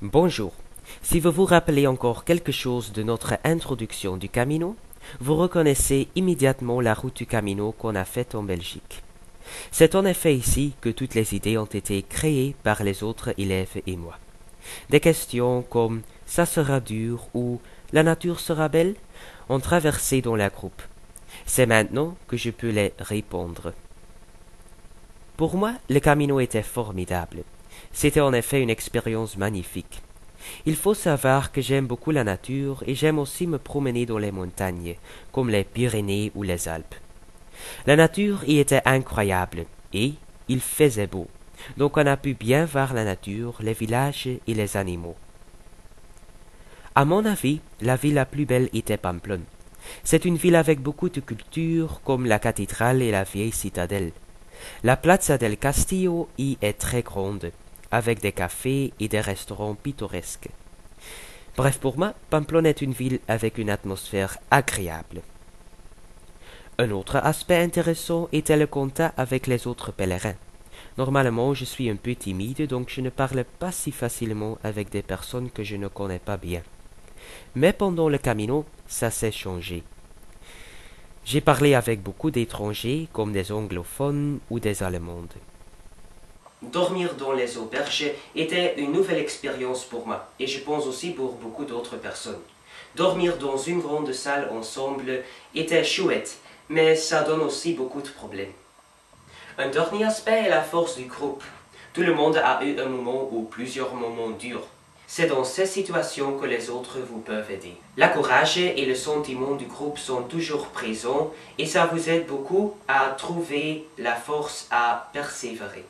Bonjour. Si vous vous rappelez encore quelque chose de notre introduction du Camino, vous reconnaissez immédiatement la route du Camino qu'on a faite en Belgique. C'est en effet ici que toutes les idées ont été créées par les autres élèves et moi. Des questions comme ça sera dur ou la nature sera belle ont traversé dans la groupe. C'est maintenant que je peux les répondre. Pour moi, le Camino était formidable. C'était en effet une expérience magnifique. Il faut savoir que j'aime beaucoup la nature et j'aime aussi me promener dans les montagnes, comme les Pyrénées ou les Alpes. La nature y était incroyable et il faisait beau, donc on a pu bien voir la nature, les villages et les animaux. À mon avis, la ville la plus belle était Pamplonne. C'est une ville avec beaucoup de culture, comme la cathédrale et la vieille citadelle. La Plaza del Castillo y est très grande, avec des cafés et des restaurants pittoresques. Bref, pour moi, Pamplonne est une ville avec une atmosphère agréable. Un autre aspect intéressant était le contact avec les autres pèlerins. Normalement, je suis un peu timide, donc je ne parle pas si facilement avec des personnes que je ne connais pas bien. Mais pendant le Camino, ça s'est changé. J'ai parlé avec beaucoup d'étrangers, comme des anglophones ou des allemandes. Dormir dans les auberges était une nouvelle expérience pour moi, et je pense aussi pour beaucoup d'autres personnes. Dormir dans une grande salle ensemble était chouette, mais ça donne aussi beaucoup de problèmes. Un dernier aspect est la force du groupe. Tout le monde a eu un moment ou plusieurs moments durs. C'est dans ces situations que les autres vous peuvent aider. La courage et le sentiment du groupe sont toujours présents et ça vous aide beaucoup à trouver la force à persévérer.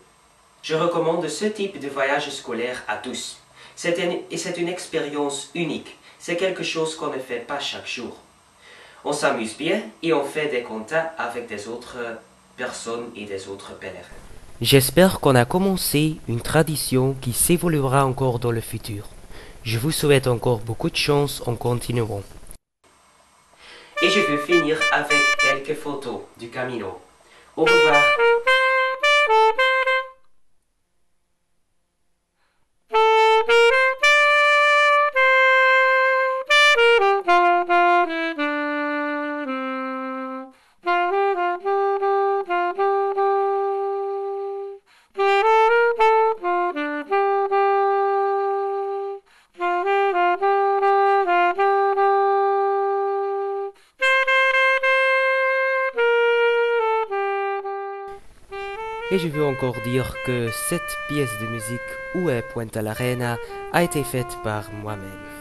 Je recommande ce type de voyage scolaire à tous. C'est une expérience unique. C'est quelque chose qu'on ne fait pas chaque jour. On s'amuse bien et on fait des contacts avec des autres personnes et des autres pèlerins. J'espère qu'on a commencé une tradition qui s'évoluera encore dans le futur. Je vous souhaite encore beaucoup de chance en continuant. Et je veux finir avec quelques photos du Camino. Au revoir. Et je veux encore dire que cette pièce de musique Où est Puente la Reina a été faite par moi-même.